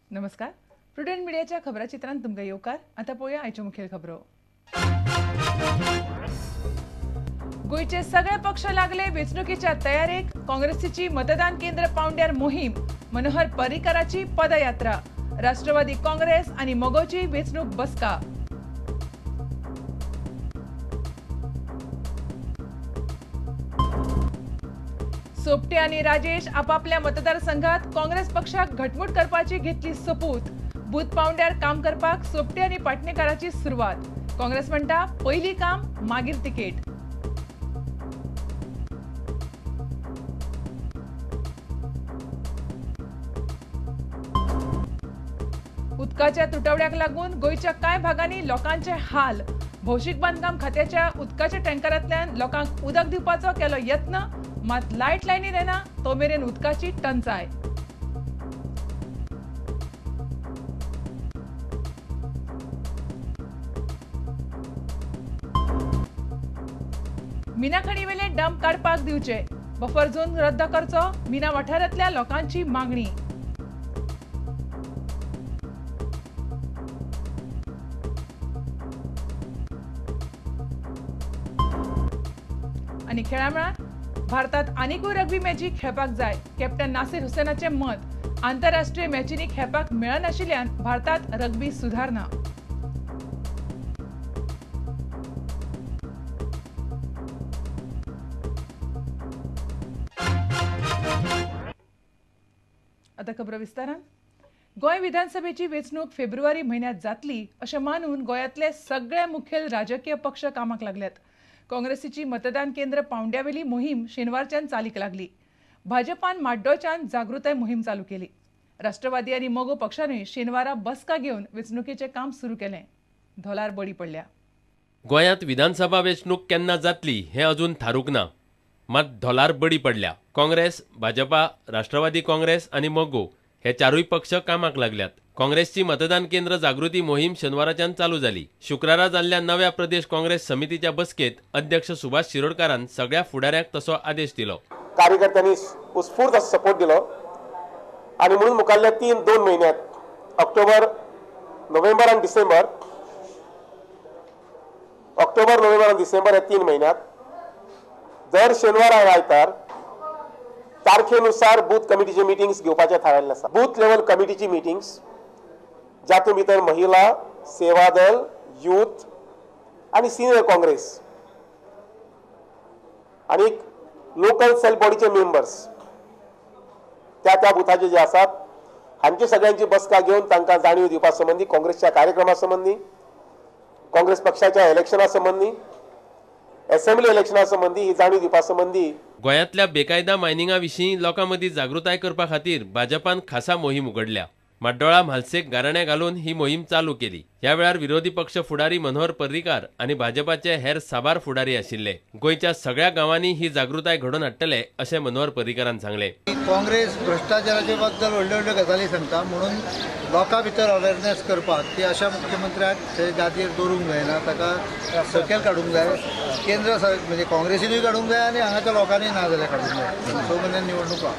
नमस्कार. प्रुडंट मिडियाच्या खबराचित्रांत तुमकां येवकार. आता पळोवया आयच्यो मुखेल खबरो. गोंयचे सगळे पक्ष लागले वेंचणुकेच्या तयारेक. काँग्रेसीची मतदान केंद्र पावंड्यार मोहीम. मनोहर पर्रीकाराची पदयात्रा. राष्ट्रवादी काँग्रेस आनी मोगोची वेंचणूक बसका. सोपटे आणि राजेश आपापल्या मतदारसंघात काँग्रेस पक्षाक घटमूट करपाची घेतली सोपूत. बूथ पावंड्यार काम करपाक सोपटे आणि पाटणेकाराची सुरवात. काँग्रेस म्हणटा पयली काम मागीर तिकेट. उदकाच्या तुटवड्याक लागून गोंयच्या कांय भागांनी लोकांचे हाल. भौशीक बांदकाम खात्याच्या उदकाच्या टँकरांतल्यान लोकांक उदक दिवपाचो केलो यत्न, मात लायट लायनी देना तो मेरेन उदकाची टंचाय. मिना खणीवेले डंप काडपाक दिवचे. बफर झोन रद्द करचो मिना वाठारांतल्या लोकांची मागणी. आणि खेळामेळात भारतात आनीकूय रग्बी मॅची खेळपाक जाय. कॅप्टन नासीर हुसेनाचे मत. आंतरराष्ट्रीय मॅचींनी खेळपाक मेळनाशिल्ल्यान भारतात रग्बी सुधारना. आता खबरो विस्तारान. गोंय विधानसभेची वेंचणूक फेब्रुवारी म्हयन्यात जातली अशें मानून गोंयांतले सगळे मुखेल राजकीय पक्ष कामाक लागल्यात. काँग्रेसीची मतदान केंद्र पावंड्यावेली मोहीम शेनवारच्यान चालीक लागली. भाजपान माड्डोळच्यान जागृताय मोहीम चालू केली. राष्ट्रवादी आनी मोगो पक्षांनी शेनवारा बसका घेवन वेंचणुकेचें काम सुरू केलें. धोलार बळी पडल्या. गोंयांत विधानसभा वेंचणूक केन्ना जातली हें अजून थारूक ना, मात धोलार बळी पडल्या. काँग्रेस, भाजपा, राष्ट्रवादी काँग्रेस आनी मोगो हे चारूय पक्ष कामाक लागल्यात. काँग्रेसची मतदान केंद्र जागृती मोहीम शेनवाराच्यान चालू जाली. शुक्रारा जाल्ल्या नव्या प्रदेश काँग्रेस समितीच्या बसकेत अध्यक्ष सुभाष शिरोडकारान सगळ्या फुडाऱ्यांक तसो आदेश दिलो. कार्यकर्त्यांनी उत्स्फूर्त सपोर्ट दिलो आणि म्हणून मुखाल्ल्या 2 महिन्यात ऑक्टोबर, नोव्हेंबर आणि डिसेंबर या 3 महिन्यात दर शेनवार आणि आयतार तारखेनुसार बूथ कमिटीची मिटिंग्स घेवपाचे थारायल्लें आसा. बूथ लेवल कमिटीची मिटिंग्स जातून भितर महिला, सेवादल, यूथ आणि सिनियर काँग्रेस आणि लोकल सेल बॉडीचे मेंबर्स त्या बुथाचे जे आसात हांची सगळ्यांची बसका घेवन तांकां जाणीव दिवपा संबंधी, काँग्रेसच्या कार्यक्रमा संबंधी, काँग्रेस पक्षाच्या इलेक्शना संबंधी, असेंब्ली इलेक्शना संबंधी ही जाणीव दिवपा संबंधी. गोंयांतल्या बेकायदा मायनिंगा विशीं लोकां मदीं जागृताय करपा खातीर भाजपान खासा मोहीम उगडल्या. माड्डोळा म्हालसेक गाराण्या घालून ही मोहीम चालू केली. ह्या वेळार विरोधी पक्ष फुडारी मनोहर पर्रीकार आणि भाजपाचे हेर साबार फुडारी आशिल्ले. गोंयच्या सगळ्या गांवांनी ही जागृताय घडोवन हाडटले अशें मनोहर पर्रीकारान सांगले. काँग्रेस भ्रष्टाचाराचे बद्दल व्हडल्यो म्हणजे सांगता म्हणून लोकां भितर अवेरनेस करपाक ती अशा मुख्यमंत्र्याक ते जातीर दवरूंक जायना, ताका सकयल काडूंक जाय. केंद्र म्हणजे काँग्रेसीनूय काडूंक जाय आणि हांगाच्या लोकांनी ना जाल्यार काडूंक जाय. 6 म्हयन्यां निवडणुका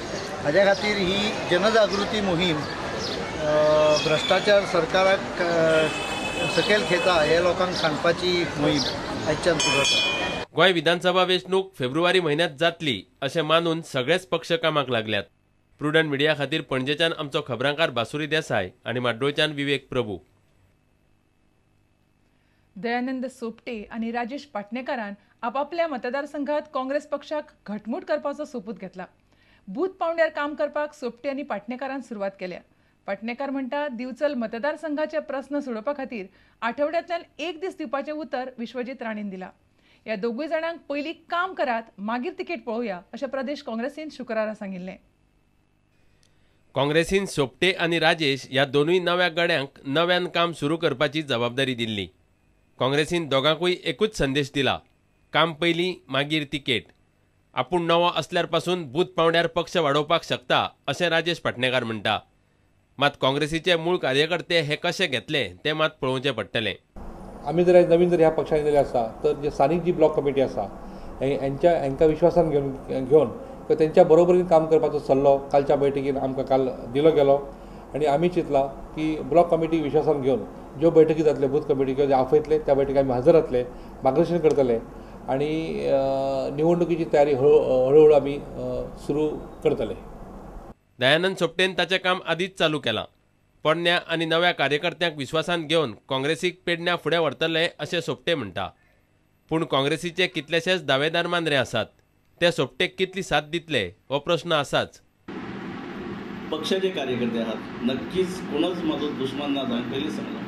हाज्या खातीर ही जनजागृती मोहीम भ्रष्टाचार सरकाराक सकयल खेता हे लोकांक सांगपाची मोहीम आयच्यान सुरू आसा. गोंय विधानसभा वेंचणूक फेब्रुवारी म्हयन्यात जातली अशें मानून सगळेच पक्ष कामाक लागल्यात. प्रुडंट मिडिया खातीर पणजेच्यान आमचो खबरांकार बासुरी देसाय आनी माड्डोळच्यान विवेक प्रभू. दयानंद सोपटे आणि राजेश पाटणेकारान आपापल्या मतदारसंघात काँग्रेस पक्षाक घटमूट करपाचो सोपूत घेतला. बूथ पावंड्यार काम करपाक सोपटे आनी पाटणेकारान सुरवात केल्या. पटणेकार म्हणटा दिवचल मतदारसंघाचे प्रश्न सोडोवपा खातीर आठवड्यांतल्यान एक दीस दिवपाचें उतर विश्वजीत राणीन दिलां. ह्या दोगूय जाणांक पयलीं काम करात, मागीर तिकेट पळोवया अशें प्रदेश काँग्रेसीन शुक्रारा सांगिल्लें. काँग्रेसीन सोपटे आनी राजेश ह्या दोनूय नव्या गड्यांक नव्यान काम सुरू करपाची जबाबदारी दिल्ली. काँग्रेसीन दोगांकूय एकूच संदेश दिला, काम पयलीं मागीर तिकेट. आपूण नवो असल्यार पासून बूथ पावंड्यार पक्ष वाडोवपाक शकता अशें राजेश पटणेकार म्हणटा. मात काँग्रेसीचे मूळ कार्यकर्ते हे कशे घेतले तें मात पळोवचें पडटलें. आमी जर नवीन जर ह्या पक्षान गेले आसा तर जे स्थानीक जी ब्लॉक कमिटी आसा हांकां विश्वासान घेवन तेंच्या बरोबरीन काम करपाचो सल्लो कालच्या बैठकीन आमकां काल दिलो गेलो आनी आमी चिंतला की ब्लॉक कमिटी विश्वासान घेवन ज्यो बैठकी जातले बूथ कमिटी किंवा जे आफयतले त्या बैठकी आमी हजर जातले, मार्गदर्शन करतले आनी निवडणुकीची तयारी हळूहळू आमी सुरू करतले. दयानंद सोपटेन ताचें काम आदींच चालू केलां. पोरण्या आनी नव्या कार्यकर्त्यांक विश्वासान घेवन काँग्रेसीक पेडण्या फुडें व्हरतले अशें सोपटे म्हणटा. पूण काँग्रेसीचे कितलेशेच दावेदार मांद्रे आसात. ते सोपटेक कितली साथ दितले हो प्रश्न आसाच. पक्षाचे कार्यकर्ते आहात, नक्कीच कोणच माझो दुश्मन ना जावन पयलीं सांगलां.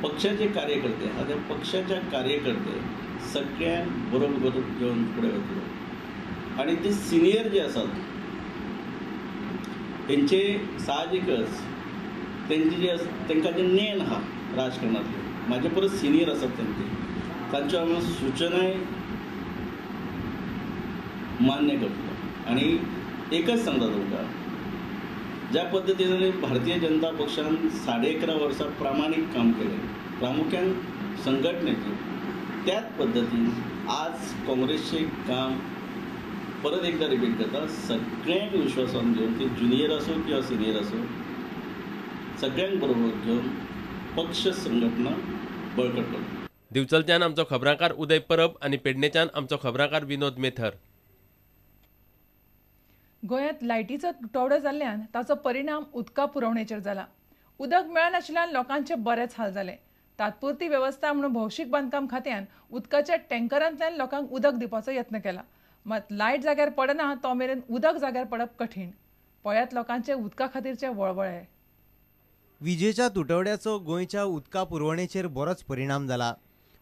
पक्षाचे कार्यकर्ते आहात, ते पक्षाच्या कार्यकर्ते सगळ्यांक बरोबर घेवन फुडें वतलो आनी ते सिनियर जे आसात तेंचे साहजिकच तांकां जे नेण आहा राजकारणांतले म्हाजे परस सिनियर आसात तांच्यो हांव सुचनाय मान्य करतलो. आनी एकच सांगता तुमकां, ज्या पद्दतीन भारतीय जनता पक्षान 11.5 वर्सां प्रामाणीक काम केलें प्रामुख्यान संघटनेचें, त्याच पद्दतीन आज काँग्रेसचें काम परत एकदा रिपीट करता, सगळ्यांक विश्वासान घेवन ते ज्युनियर असो किंवा सिनियर असो सगळ्यांक बरोबर घेवन पक्ष संघटना बळकट करता. दिवचलच्यान आमचो खबराकार उदय परब आनी पेडणेच्यान आमचो खबराकार विनोद मेथर. गोंयांत लायटीचो तुटवडो जाल्ल्यान ताचो परिणाम उदका पुरवणेचेर जाला. उदक मेळनाशिल्ल्यान लोकांचे बरेच हाल जाले. तात्पुरती वेवस्था म्हणून भौशीक बांदकाम खात्यान उदकाच्या टँकरांतल्यान लोकांक उदक दिवपाचो यत्न केला. मात लायट जाग्यार पडना तो मेरेन उदक जाग्यार पडप कठीण. पळयात लोकांचे उदका खातीरचे वळवळे. विजेच्या तुटवड्याचो गोंयच्या उदका पुरवणेचेर बरोच परिणाम जाला.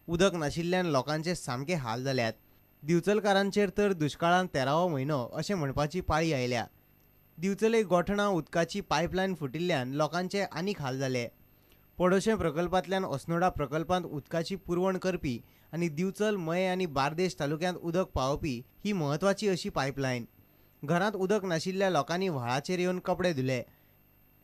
उदक नाशिल्ल्यान लोकांचे सामके हाल जाल्यात. दिवचलकारांचेर तर दुश्काळांत 13वो म्हयनो अशें म्हणपाची पाळी आयल्या. दिवचले गोठणा उदकाची पायपलायन फुटिल्ल्यान लोकांचे आनीक हाल जाले. पडोशे प्रकल्पांतल्यान अस्नोडा प्रकल्पांत उदकाची पुरवण करपी आनी दिवचल, मये आनी बार्देश तालुक्यांत उदक पावोवपी ही म्हत्वाची अशी पायपलायन. घरांत उदक नाशिल्ल्या लोकांनी व्हाळाचेर येवन कपडे धुले.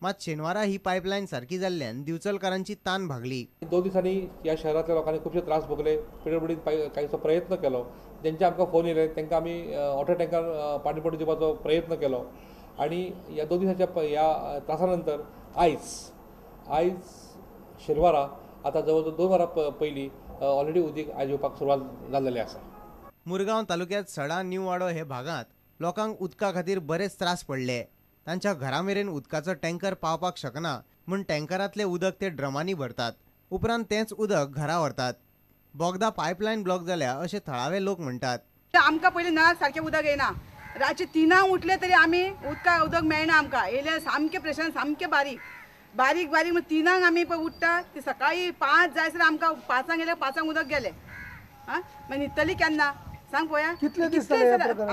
मात शेनवारा ही पायपलायन सारकी जाल्ल्यान दिवचलकारांची तान भागली. 2 दिसांनी ह्या शहरातल्या लोकांनी खूपशे त्रास भोगले. पिडब्ल्यूडीन कांयचो प्रयत्न केलो. जेंचे आमकां फोन येयले तांकां आमी वॉटर टँकर पाणी पडून दिवपाचो प्रयत्न केलो आनी ह्या 2 दिसाच्या ह्या त्रासा नंतर आयज शेनवारा आतां जवळ जवळ 2 वरां पयलीं ऑलरेडी उदीक आज येवपाक सुरवात जाल्लेली आसा. मुरगांव तालुक्यांत सडा न्यू वाडो हे भागांत लोकांक उदका खातीर बरेच त्रास पडले. तांच्या घरा मेरेन उदकाचो टँकर पावपाक शकना म्हूण टँकरांतलें उदक ते ड्रमांनी भरतात. उपरांत तेंच उदक घरा व्हरतात. बोगदा पायपलायन ब्लॉक जाल्या अशें थळावे लोक म्हणटात. आमकां पयलीं नळार सारकें उदक येना. रातचे 3 उठले तरी आमी उदक मेळना. आमकां येयल्यार सामकें प्रेशर सामकें बारीक म्हण 3 आमी पळय उठ्ठा ती सकाळी 5 जायसर आमकां 5 गेले 5 उदक गेले. आं मागीर न्हिदतली केन्ना सांग पळया.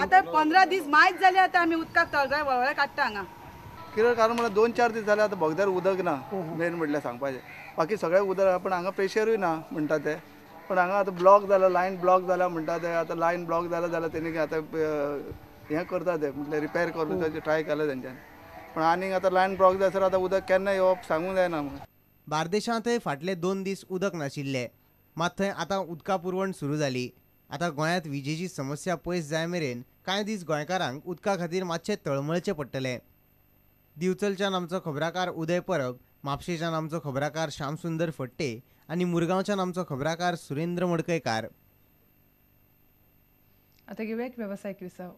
आतां 15 दीस मायज जाले. आतां आमी उदकाक तळजाय वळवळे काडटा हांगा. कितें कारण म्हळ्यार 2-4 दीस जाले आतां बोगद्यार उदक ना. मेन म्हटल्यार सांगपाचें बाकी सगळें उदक पण हांगा प्रेशरूय ना म्हणटा ते. पण हांगा आतां ब्लॉक जाला, लायन ब्लॉक जाला म्हणटा ते. आतां लायन ब्लॉक जाला जाल्यार तेणी आतां हें करता ते म्हटल्यार रिपेर करपाचें ट्राय केलें तेंच्यांनी. पण आनीक आतां लायन ब्लॉक जायसर आतां उदक केन्ना येवप सांगूंक जायना. बार्देशांतय फाटले 2 दीस उदक नाशिल्ले. मात थंय आतां उदका पुरवण सुरू जाली. आतां गोंयांत विजेची समस्या पयस जाय मेरेन कांय दीस गोंयकारांक उदका खातीर मातशें तळमळचें पडटलें. दिवचलच्यान आमचो खबराकार उदय परब, म्हापशेच्यान आमचो खबराकार श्यामसुंदर फट्टे आनी मुरगांवच्यान आमचो खबराकार सुरेंद्र मडकयकार. आता घेऊया एक व्यावसायिक विसाव.